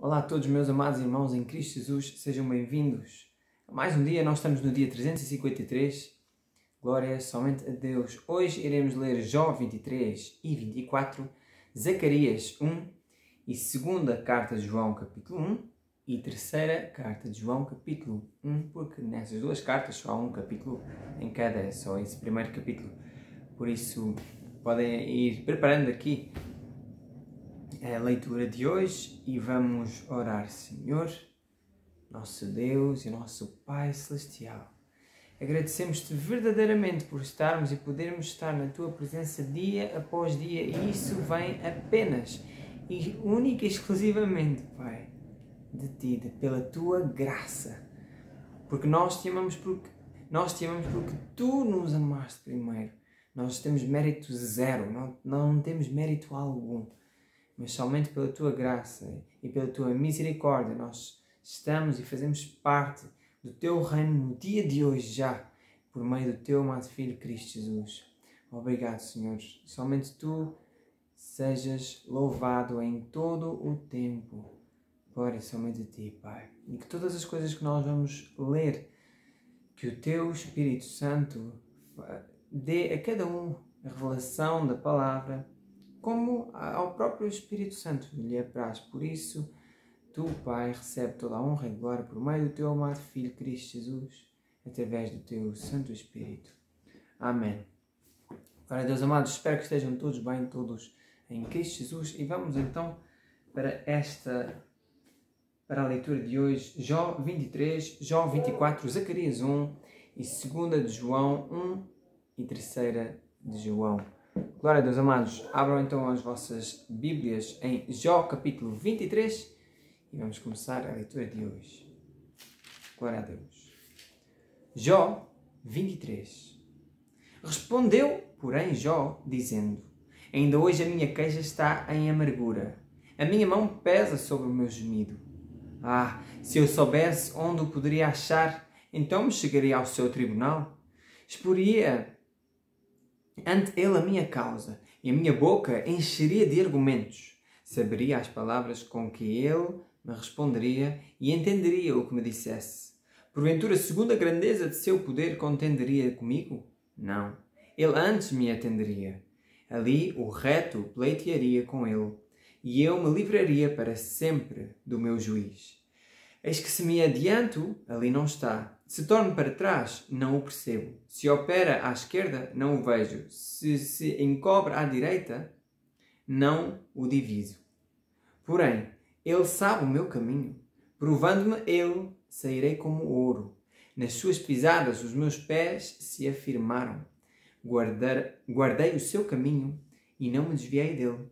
Olá a todos meus amados irmãos em Cristo Jesus, sejam bem-vindos a mais um dia. Nós estamos no dia 353, glória somente a Deus. Hoje iremos ler Jó 23 e 24, Zacarias 1 e segunda carta de João capítulo 1 e terceira carta de João capítulo 1, porque nessas duas cartas só há um capítulo em cada, é só esse primeiro capítulo. Por isso podem ir preparando aqui a leitura de hoje e vamos orar. Senhor, nosso Deus e nosso Pai Celestial, agradecemos-te verdadeiramente por estarmos e podermos estar na Tua presença dia após dia, e isso vem apenas e única e exclusivamente, Pai, de Ti, pela Tua graça, porque nós te amamos porque Tu nos amaste primeiro. Nós temos mérito zero, não temos mérito algum, mas somente pela Tua graça e pela Tua misericórdia nós estamos e fazemos parte do Teu reino no dia de hoje já, por meio do Teu amado Filho Cristo Jesus. Obrigado, Senhor. Somente Tu sejas louvado em todo o tempo. Glória somente a Ti, Pai. E que todas as coisas que nós vamos ler, que o Teu Espírito Santo dê a cada um a revelação da palavra, como ao próprio Espírito Santo lhe apraz. Por isso, Tu, Pai, recebe toda a honra e glória por meio do Teu amado Filho Cristo Jesus, através do Teu Santo Espírito. Amém. Glória a Deus, amados, espero que estejam todos bem, todos em Cristo Jesus. E vamos então para a leitura de hoje, Jó 23, Jó 24, Zacarias 1 e 2 de João 1 e 3 de João. Glória a Deus, amados. Abram então as vossas Bíblias em Jó capítulo 23 e vamos começar a leitura de hoje. Glória a Deus. Jó 23. Respondeu, porém, Jó, dizendo: ainda hoje a minha queixa está em amargura. A minha mão pesa sobre o meu gemido. Ah, se eu soubesse onde o poderia achar, então me chegaria ao seu tribunal. Exporia ante ele a minha causa, e a minha boca encheria de argumentos. Saberia as palavras com que ele me responderia e entenderia o que me dissesse. Porventura, segundo a grandeza de seu poder, contenderia comigo? Não. Ele antes me atenderia. Ali o reto pleitearia com ele, e eu me livraria para sempre do meu juiz. Eis que se me adianto, ali não está. Se torno para trás, não o percebo. Se opera à esquerda, não o vejo. Se encobre à direita, não o diviso. Porém, ele sabe o meu caminho. Provando-me ele, sairei como ouro. Nas suas pisadas, os meus pés se afirmaram. Guardei o seu caminho e não me desviei dele.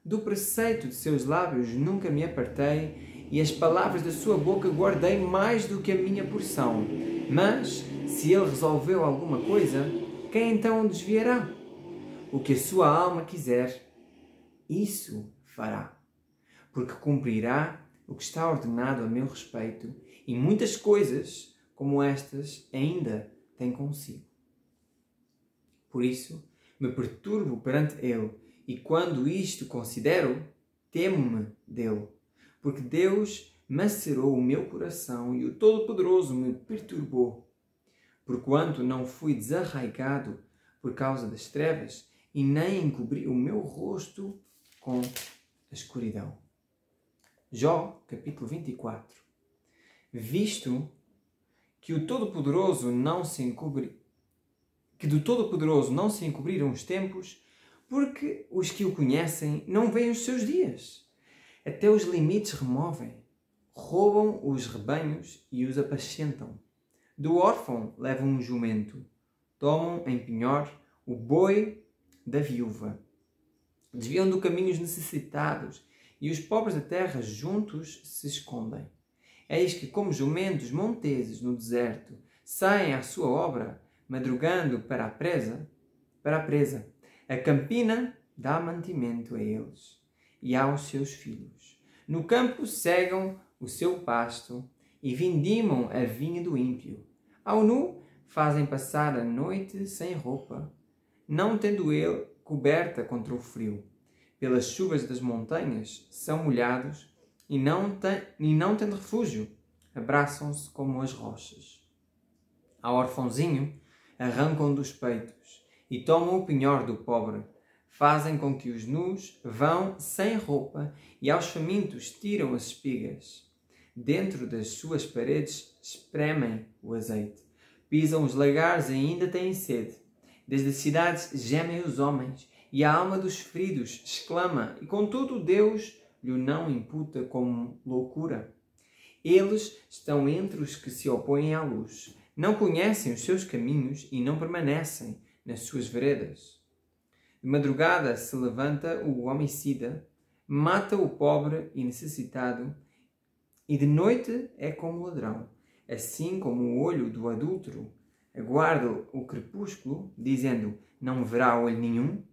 Do preceito de seus lábios nunca me apartei, e as palavras da sua boca guardei mais do que a minha porção. Mas, se ele resolveu alguma coisa, quem então o desviará? O que a sua alma quiser, isso fará. Porque cumprirá o que está ordenado a meu respeito, e muitas coisas como estas ainda tem consigo. Por isso, me perturbo perante ele, e quando isto considero, temo-me dele. Porque Deus macerou o meu coração e o Todo-Poderoso me perturbou. Porquanto não fui desarraigado por causa das trevas e nem encobri o meu rosto com a escuridão. Jó, capítulo 24. Visto que do Todo-Poderoso não se encobriram os tempos, porque os que o conhecem não veem os seus dias. Até os limites removem, roubam os rebanhos e os apacentam. Do órfão levam um jumento, tomam em penhor o boi da viúva. Desviam do caminho os necessitados, e os pobres da terra juntos se escondem. Eis que, como jumentos monteses no deserto, saem à sua obra, madrugando para a presa. A campina dá mantimento a eles e aos seus filhos. No campo cegam o seu pasto e vindimam a vinha do ímpio. Ao nu fazem passar a noite sem roupa, não tendo ele coberta contra o frio. Pelas chuvas das montanhas são molhados e não tendo refúgio, abraçam-se como as rochas. Ao orfãozinho arrancam dos peitos e tomam o penhor do pobre. Fazem com que os nus vão sem roupa e aos famintos tiram as espigas. Dentro das suas paredes espremem o azeite. Pisam os lagares e ainda têm sede. Desde as cidades gemem os homens e a alma dos feridos exclama, e contudo Deus lhe não imputa como loucura. Eles estão entre os que se opõem à luz. Não conhecem os seus caminhos e não permanecem nas suas veredas. De madrugada se levanta o homicida, mata o pobre e necessitado, e de noite é como ladrão. Assim como o olho do adúltero aguarda o crepúsculo, dizendo, não verá olho nenhum,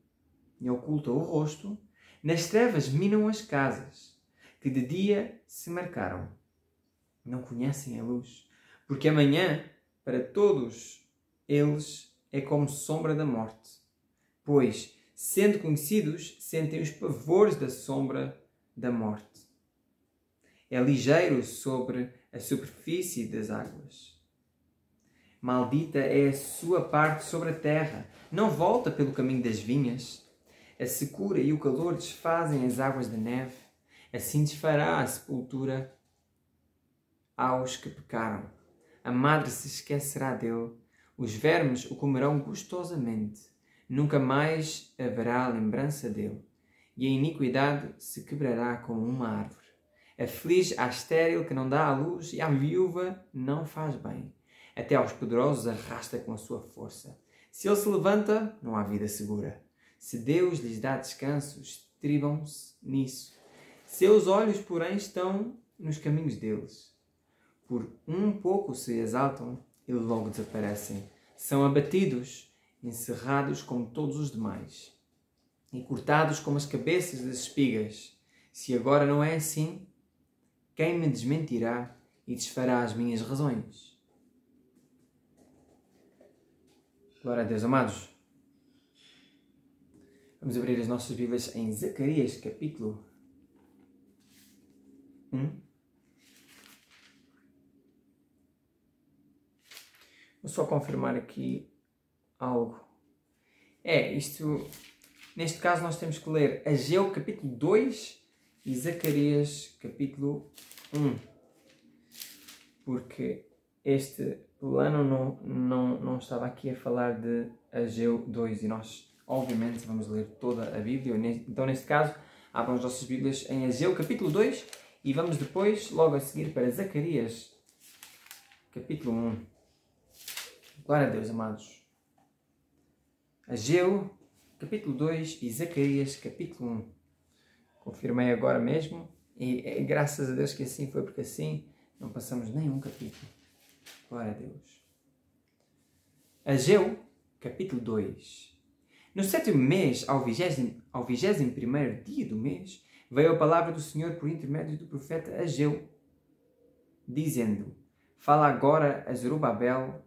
e oculta o rosto, nas trevas minam as casas, que de dia se marcaram. Não conhecem a luz, porque amanhã, para todos eles, é como sombra da morte. Pois, sendo conhecidos, sentem os pavores da sombra da morte. É ligeiro sobre a superfície das águas. Maldita é a sua parte sobre a terra. Não volta pelo caminho das vinhas. A secura e o calor desfazem as águas da neve. Assim desfará a sepultura aos que pecaram. A madre se esquecerá dele. Os vermes o comerão gostosamente. Nunca mais haverá lembrança dele. E a iniquidade se quebrará como uma árvore. Aflige à estéril que não dá à luz e à viúva não faz bem. Até aos poderosos arrasta com a sua força. Se ele se levanta, não há vida segura. Se Deus lhes dá descanso, estribam-se nisso. Seus olhos, porém, estão nos caminhos deles. Por um pouco se exaltam e logo desaparecem. São abatidos, encerrados como todos os demais, e cortados como as cabeças das espigas. Se agora não é assim, quem me desmentirá e desfará as minhas razões? Glória a Deus, amados. Vamos abrir as nossas Bíblias em Zacarias, capítulo 1. Vou só confirmar aqui algo. Neste caso nós temos que ler Ageu, capítulo 2 e Zacarias, capítulo 1. Porque este plano não estava aqui a falar de Ageu 2 e nós, obviamente, vamos ler toda a Bíblia. Então, neste caso, abram as nossas Bíblias em Ageu, capítulo 2 e vamos depois, logo a seguir, para Zacarias, capítulo 1. Glória a Deus, amados. Ageu, capítulo 2 e Zacarias, capítulo 1. Confirmei agora mesmo e graças a Deus que assim foi, porque assim não passamos nenhum capítulo. Glória a Deus. Ageu, capítulo 2. No 7º mês, ao 21º dia do mês, veio a palavra do Senhor por intermédio do profeta Ageu, dizendo, fala agora a Zorobabel,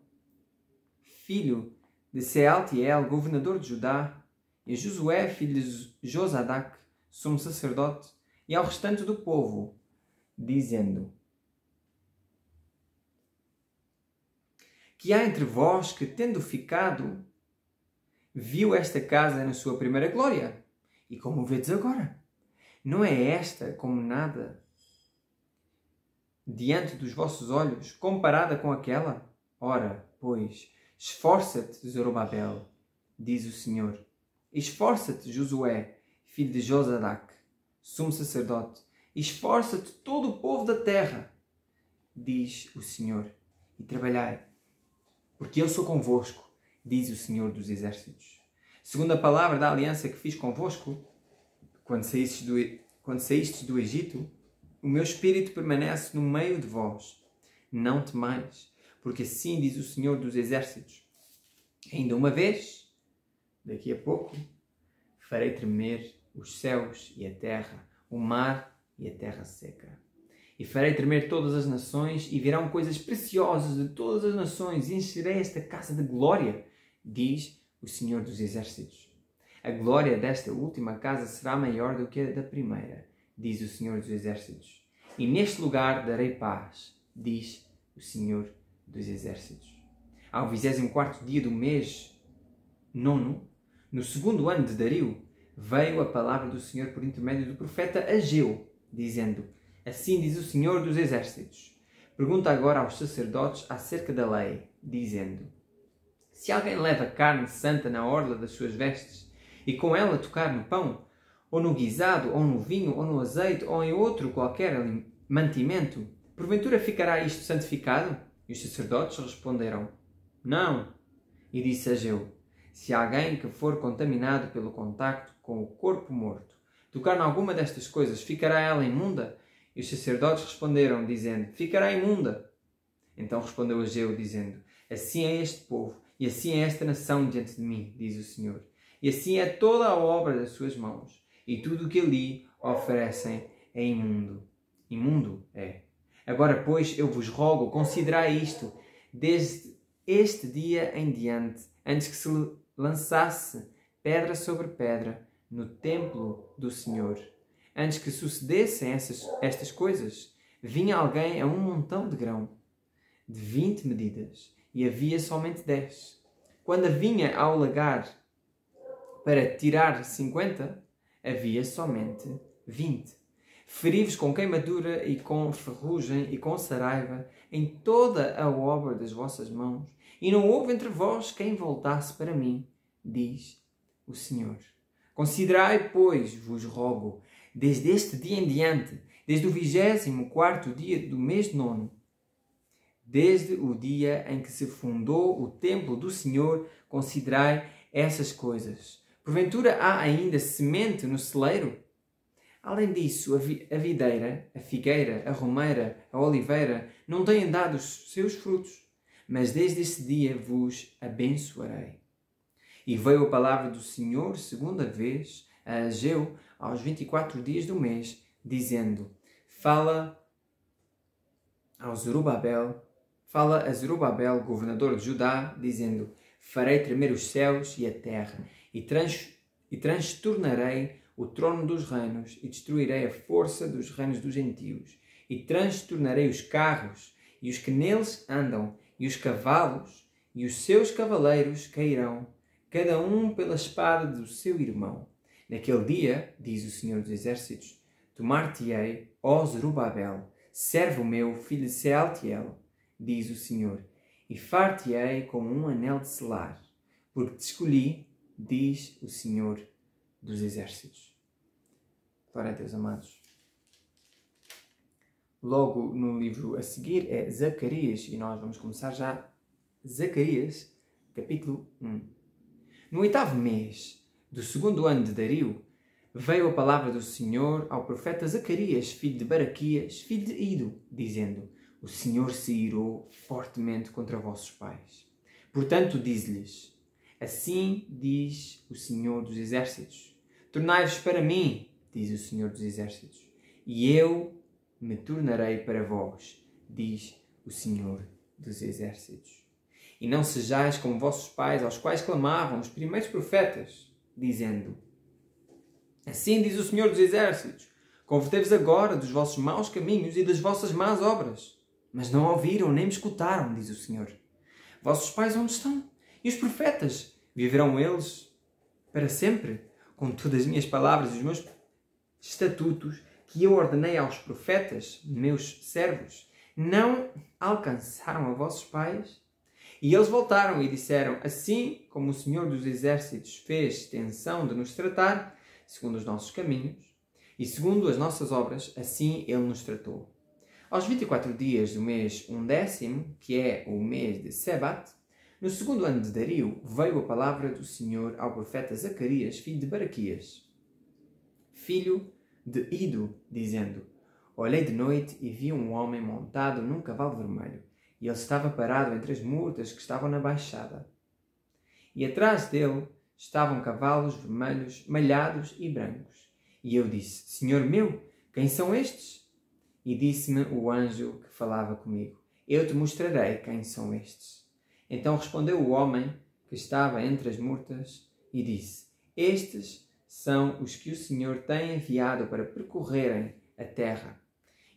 filho de Sealtiel, governador de Judá, e a Josué, filho de Josadac, sumo sacerdote, e ao restante do povo, dizendo, que há entre vós que, tendo ficado, viu esta casa na sua primeira glória, e como vedes agora? Não é esta como nada diante dos vossos olhos, comparada com aquela? Ora, pois, esforça-te, Zorobabel, diz o Senhor. Esforça-te, Josué, filho de Josadac, sumo sacerdote. Esforça-te todo o povo da terra, diz o Senhor, e trabalhai, porque eu sou convosco, diz o Senhor dos Exércitos. Segundo a palavra da aliança que fiz convosco, quando saístes do Egito, o meu espírito permanece no meio de vós. Não temais, porque assim diz o Senhor dos Exércitos. Ainda uma vez, daqui a pouco, farei tremer os céus e a terra, o mar e a terra seca. E farei tremer todas as nações, e virão coisas preciosas de todas as nações, e encherei esta casa de glória, diz o Senhor dos Exércitos. A glória desta última casa será maior do que a da primeira, diz o Senhor dos Exércitos. e neste lugar darei paz, diz o Senhor dos Exércitos. Ao 24º dia do mês nono, no segundo ano de Dario, veio a palavra do Senhor por intermédio do profeta Ageu, dizendo: Assim diz o Senhor dos Exércitos. Pergunta agora aos sacerdotes acerca da lei, dizendo: Se alguém leva carne santa na orla das suas vestes, e com ela tocar no pão, ou no guisado, ou no vinho, ou no azeite, ou em outro qualquer mantimento, porventura ficará isto santificado? E os sacerdotes responderam: Não. E disse Ageu: Se alguém que for contaminado pelo contacto com o corpo morto tocar em alguma destas coisas, ficará ela imunda? E os sacerdotes responderam, dizendo: Ficará imunda. Então respondeu Ageu, dizendo: Assim é este povo, e assim é esta nação diante de mim, diz o Senhor. E assim é toda a obra das suas mãos, e tudo o que ali oferecem é imundo. Imundo é. Agora, pois, eu vos rogo, considerai isto, desde este dia em diante, antes que se lançasse pedra sobre pedra no templo do Senhor. Antes que sucedessem estas coisas, vinha alguém a um montão de grão, de 20 medidas, e havia somente 10. Quando vinha ao lagar para tirar 50, havia somente 20. Feri-vos com queimadura e com ferrugem e com saraiva em toda a obra das vossas mãos, e não houve entre vós quem voltasse para mim, diz o Senhor. Considerai, pois, vos rogo, desde este dia em diante, desde o 24º dia do mês nono, desde o dia em que se fundou o templo do Senhor, considerai essas coisas. Porventura há ainda semente no celeiro? Além disso, a videira, a figueira, a romeira, a oliveira não têm dado os seus frutos, mas desde esse dia vos abençoarei. E veio a palavra do Senhor segunda vez a Ageu aos 24 dias do mês, dizendo: Fala a Zorobabel, governador de Judá, dizendo: Farei tremer os céus e a terra, e transtornarei o trono dos reinos, e destruirei a força dos reinos dos gentios, e transtornarei os carros, e os que neles andam, e os cavalos, e os seus cavaleiros cairão, cada um pela espada do seu irmão. Naquele dia, diz o Senhor dos Exércitos, tomar-te-ei, ó Zorobabel, servo meu, filho de Sealtiel, diz o Senhor, e far-te-ei como um anel de selar, porque te escolhi, diz o Senhor dos Exércitos. Glória a Deus, amados. Logo no livro a seguir é Zacarias, e nós vamos começar já Zacarias, capítulo 1. No 8º mês do segundo ano de Dario, veio a palavra do Senhor ao profeta Zacarias, filho de Baraquias, filho de Ido, dizendo: O Senhor se irou fortemente contra vossos pais. Portanto, diz-lhes: Assim diz o Senhor dos Exércitos: Tornai-vos para mim, diz o Senhor dos Exércitos, e eu me tornarei para vós, diz o Senhor dos Exércitos. E não sejais como vossos pais, aos quais clamavam os primeiros profetas, dizendo: Assim diz o Senhor dos Exércitos: Convertei-vos agora dos vossos maus caminhos e das vossas más obras. Mas não ouviram nem me escutaram, diz o Senhor. Vossos pais onde estão? E os profetas? Viverão eles para sempre? Contudo, as minhas palavras e os meus estatutos que eu ordenei aos profetas, meus servos, não alcançaram a vossos pais? E eles voltaram e disseram: Assim como o Senhor dos Exércitos fez tensão de nos tratar, segundo os nossos caminhos, e segundo as nossas obras, assim Ele nos tratou. Aos 24 dias do mês 11º, que é o mês de Sebat, no segundo ano de Dario, veio a palavra do Senhor ao profeta Zacarias, filho de Baraquias, filho de Ido, dizendo: Olhei de noite e vi um homem montado num cavalo vermelho, e ele estava parado entre as murtas que estavam na baixada. E atrás dele estavam cavalos vermelhos, malhados e brancos. E eu disse: Senhor meu, quem são estes? E disse-me o anjo que falava comigo: Eu te mostrarei quem são estes. Então respondeu o homem que estava entre as murtas e disse: Estes são os que o Senhor tem enviado para percorrerem a terra.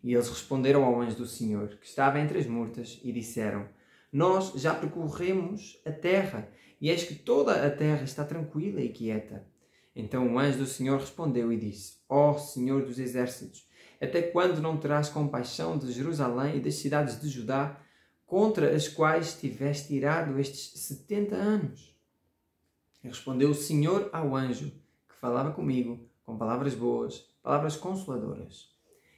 E eles responderam ao anjo do Senhor, que estava entre as murtas, e disseram: Nós já percorremos a terra, e eis que toda a terra está tranquila e quieta. Então o anjo do Senhor respondeu e disse: Ó Senhor dos exércitos, até quando não terás compaixão de Jerusalém e das cidades de Judá, contra as quais tiveste irado estes 70 anos? E respondeu o Senhor ao anjo, que falava comigo, com palavras boas, palavras consoladoras.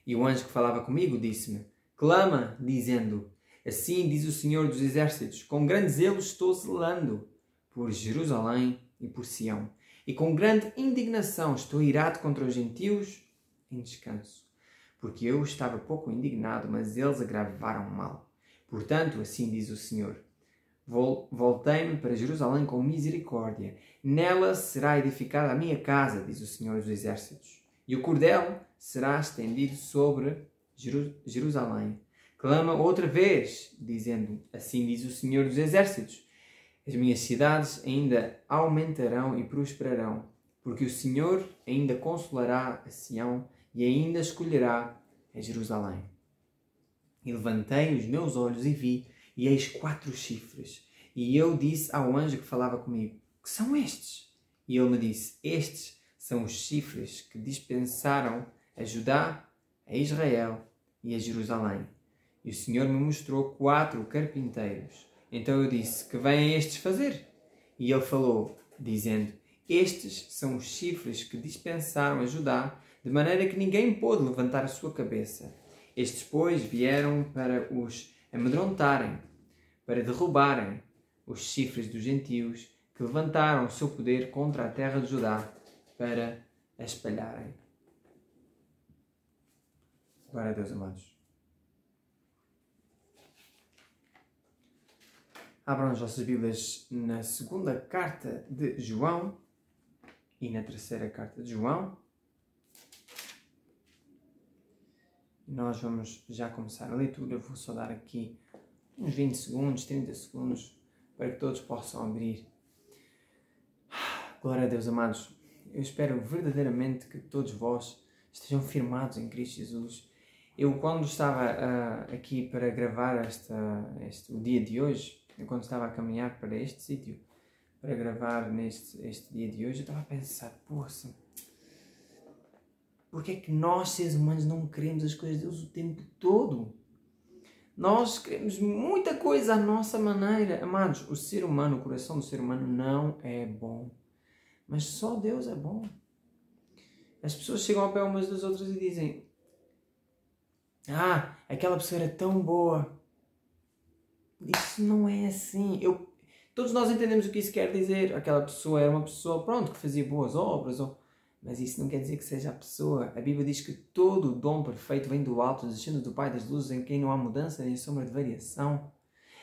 E o anjo que falava comigo disse-me: Clama, dizendo: Assim diz o Senhor dos exércitos, com grande zelo estou zelando por Jerusalém e por Sião, e com grande indignação estou irado contra os gentios em descanso. Porque eu estava pouco indignado, mas eles agravaram o mal. Portanto, assim diz o Senhor: Voltei-me para Jerusalém com misericórdia. Nela será edificada a minha casa, diz o Senhor dos exércitos. E o cordel será estendido sobre Jerusalém. Clama outra vez, dizendo: Assim diz o Senhor dos exércitos: As minhas cidades ainda aumentarão e prosperarão, porque o Senhor ainda consolará a Sião e ainda escolherá a Jerusalém. E levantei os meus olhos e vi, e eis 4 chifres. E eu disse ao anjo que falava comigo: Que são estes? E ele me disse: Estes são os chifres que dispensaram a Judá, a Israel e a Jerusalém. E o Senhor me mostrou 4 carpinteiros. Então eu disse: Que vêm estes fazer? E ele falou, dizendo: Estes são os chifres que dispensaram a Judá, de maneira que ninguém pôde levantar a sua cabeça. Estes, pois, vieram para os amedrontarem, para derrubarem os chifres dos gentios, que levantaram o seu poder contra a terra de Judá, para a espalharem. Glória a Deus, amados. Abram as vossas Bíblias na segunda carta de João e na terceira carta de João. Nós vamos já começar a leitura. Eu vou só dar aqui uns 20 segundos, 30 segundos, para que todos possam abrir. Glória a Deus, amados. Eu espero verdadeiramente que todos vós estejam firmados em Cristo Jesus. Eu, quando estava aqui para gravar o dia de hoje, quando estava a caminhar para este sítio, para gravar este dia de hoje, eu estava a pensar: poxa, porque é que nós, seres humanos, não queremos as coisas de Deus o tempo todo? Nós queremos muita coisa à nossa maneira. Amados, o ser humano, o coração do ser humano não é bom. Mas só Deus é bom. As pessoas chegam ao pé umas das outras e dizem: aquela pessoa era tão boa. Isso não é assim. Todos nós entendemos o que isso quer dizer. Aquela pessoa era uma pessoa, pronto, que fazia boas obras. Mas isso não quer dizer que seja a pessoa. A Bíblia diz que todo o dom perfeito vem do alto, descendo do Pai das luzes, em quem não há mudança nem sombra de variação.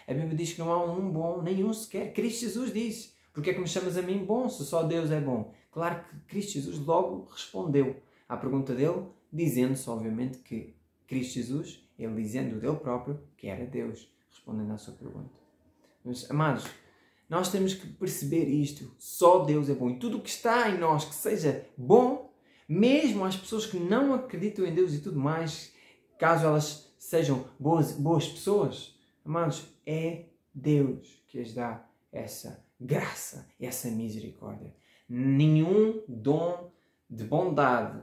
A Bíblia diz que não há um bom, nenhum sequer. Cristo Jesus diz: Porque é que me chamas a mim bom, se só Deus é bom? Claro que Cristo Jesus logo respondeu à pergunta dele, dizendo-se, obviamente, que Cristo Jesus, ele dizendo dele próprio, que era Deus, respondendo à sua pergunta. Mas, amados, nós temos que perceber isto. Só Deus é bom. E tudo o que está em nós que seja bom, mesmo às pessoas que não acreditam em Deus e tudo mais, caso elas sejam boas pessoas, amados, é Deus que as dá essa graça, essa misericórdia. Nenhum dom de bondade,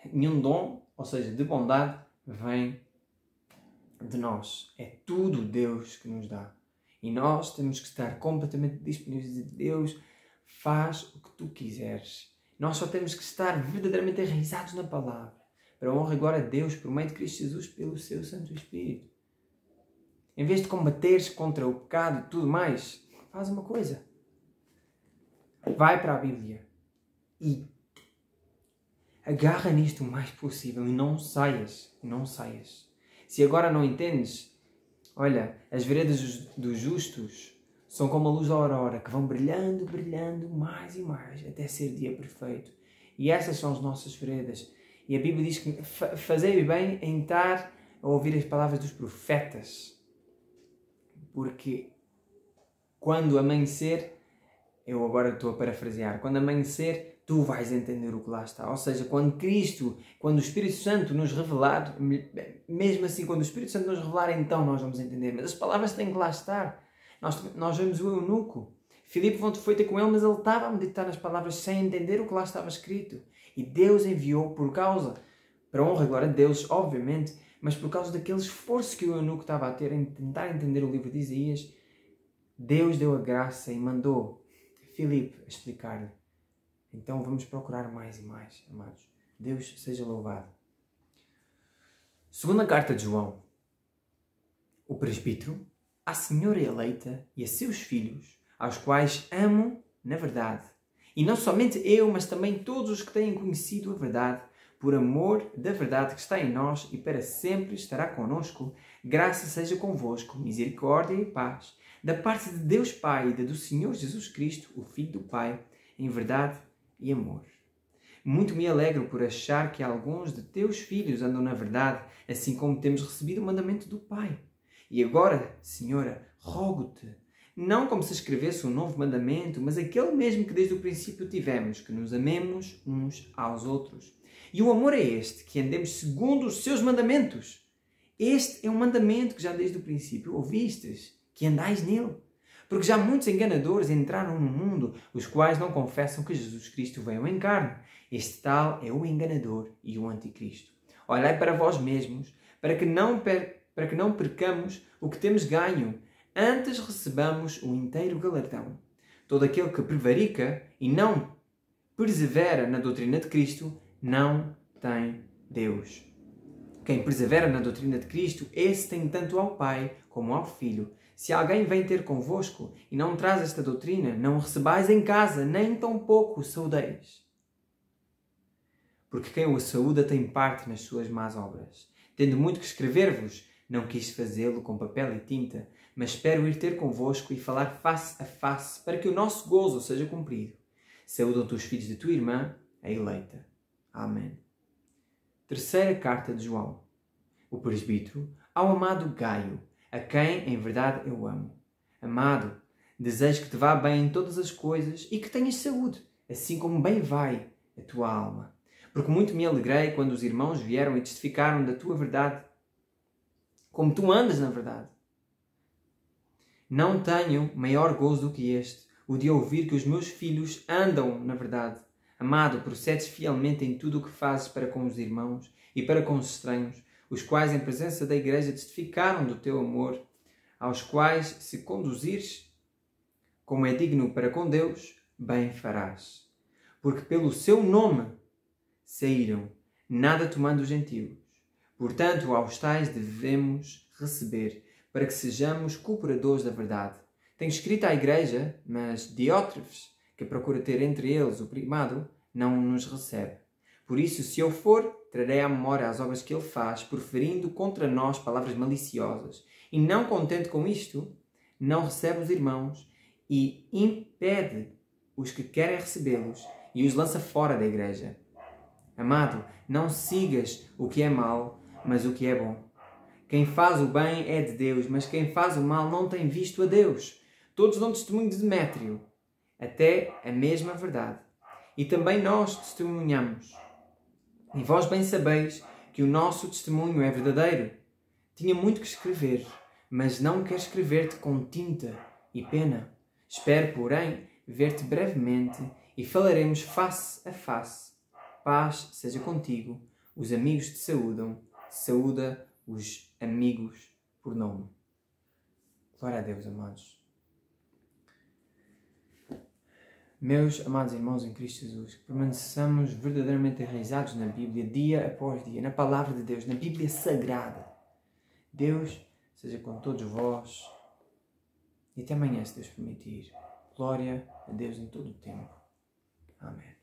de bondade, vem de nós. É tudo Deus que nos dá. E nós temos que estar completamente disponíveis a Deus. Faz o que tu quiseres. Nós só temos que estar verdadeiramente enraizados na palavra, para a honra e glória de Deus, por meio de Cristo Jesus, pelo seu Santo Espírito. Em vez de combateres contra o pecado e tudo mais, faz uma coisa. Vai para a Bíblia e agarra nisto o mais possível e não saias. Não saias. Se agora não entendes, olha, as veredas dos justos são como a luz da aurora, que vão brilhando, brilhando mais e mais, até ser dia perfeito. E essas são as nossas veredas. E a Bíblia diz que fazei bem em estar a ouvir as palavras dos profetas. Porque quando amanhecer, eu agora estou a parafrasear, quando amanhecer, tu vais entender o que lá está. Ou seja, quando o Espírito Santo nos revelar, mesmo assim, quando o Espírito Santo nos revelar, então nós vamos entender. Mas as palavras têm que lá estar. Nós vemos o eunuco. Filipe foi ter com ele, mas ele estava a meditar nas palavras sem entender o que lá estava escrito. E Deus enviou por causa, para a honra e glória de Deus, obviamente, mas por causa daquele esforço que o eunuco estava a ter em tentar entender o livro de Isaías, Deus deu a graça e mandou Filipe explicar-lhe. Então vamos procurar mais e mais, amados. Deus seja louvado. Segunda carta de João. O presbítero, à senhora eleita e a seus filhos, aos quais amo na verdade. E não somente eu, mas também todos os que têm conhecido a verdade, por amor da verdade que está em nós e para sempre estará conosco, graça seja convosco, misericórdia e paz, da parte de Deus Pai e do Senhor Jesus Cristo, o Filho do Pai, em verdade e amor. Muito me alegro por achar que alguns de teus filhos andam na verdade, assim como temos recebido o mandamento do Pai. E agora, Senhora, rogo-te, não como se escrevesse um novo mandamento, mas aquele mesmo que desde o princípio tivemos, que nos amemos uns aos outros. E o amor é este, que andemos segundo os seus mandamentos. Este é um mandamento que já desde o princípio ouvistes, que andais nele. Porque já muitos enganadores entraram no mundo, os quais não confessam que Jesus Cristo veio em carne. Este tal é o enganador e o anticristo. Olhai para vós mesmos, para que não percamos o que temos ganho, antes recebamos o inteiro galardão. Todo aquele que prevarica e não persevera na doutrina de Cristo, não tem Deus. Quem persevera na doutrina de Cristo, esse tem tanto ao Pai como ao Filho. Se alguém vem ter convosco e não traz esta doutrina, não o recebais em casa, nem tampouco o saudeis. Porque quem o saúda tem parte nas suas más obras. Tendo muito que escrever-vos, não quis fazê-lo com papel e tinta, mas espero ir ter convosco e falar face a face, para que o nosso gozo seja cumprido. Saúdam-te os filhos de tua irmã, a eleita. Amém. Terceira carta de João. O presbítero, ao amado Gaio, a quem em verdade eu amo. Amado, desejo que te vá bem em todas as coisas e que tenhas saúde, assim como bem vai a tua alma. Porque muito me alegrei quando os irmãos vieram e testificaram da tua verdade, como tu andas na verdade. Não tenho maior gozo do que este, o de ouvir que os meus filhos andam na verdade. Amado, procedes fielmente em tudo o que fazes para com os irmãos e para com os estranhos, os quais em presença da Igreja testificaram do teu amor, aos quais, se conduzires como é digno para com Deus, bem farás. Porque pelo seu nome saíram, nada tomando os gentios. Portanto, aos tais devemos receber, para que sejamos cooperadores da verdade. Tenho escrito à Igreja, mas Diótrefes, que procura ter entre eles o primado, não nos recebe. Por isso, se eu for, trarei à memória as obras que ele faz, proferindo contra nós palavras maliciosas. E não contente com isto, não recebe os irmãos e impede os que querem recebê-los e os lança fora da Igreja. Amado, não sigas o que é mau, mas o que é bom. Quem faz o bem é de Deus, mas quem faz o mal não tem visto a Deus. Todos dão testemunho de Demétrio, até a mesma verdade. E também nós testemunhamos. E vós bem sabeis que o nosso testemunho é verdadeiro. Tinha muito que escrever, mas não quero escrever-te com tinta e pena. Espero, porém, ver-te brevemente e falaremos face a face. Paz seja contigo. Os amigos te saúdam. Saúda os amigos por nome. Glória a Deus, amados. Meus amados irmãos em Cristo Jesus, que permaneçamos verdadeiramente enraizados na Bíblia, dia após dia, na Palavra de Deus, na Bíblia Sagrada. Deus seja com todos vós e até amanhã, se Deus permitir. Glória a Deus em todo o tempo. Amém.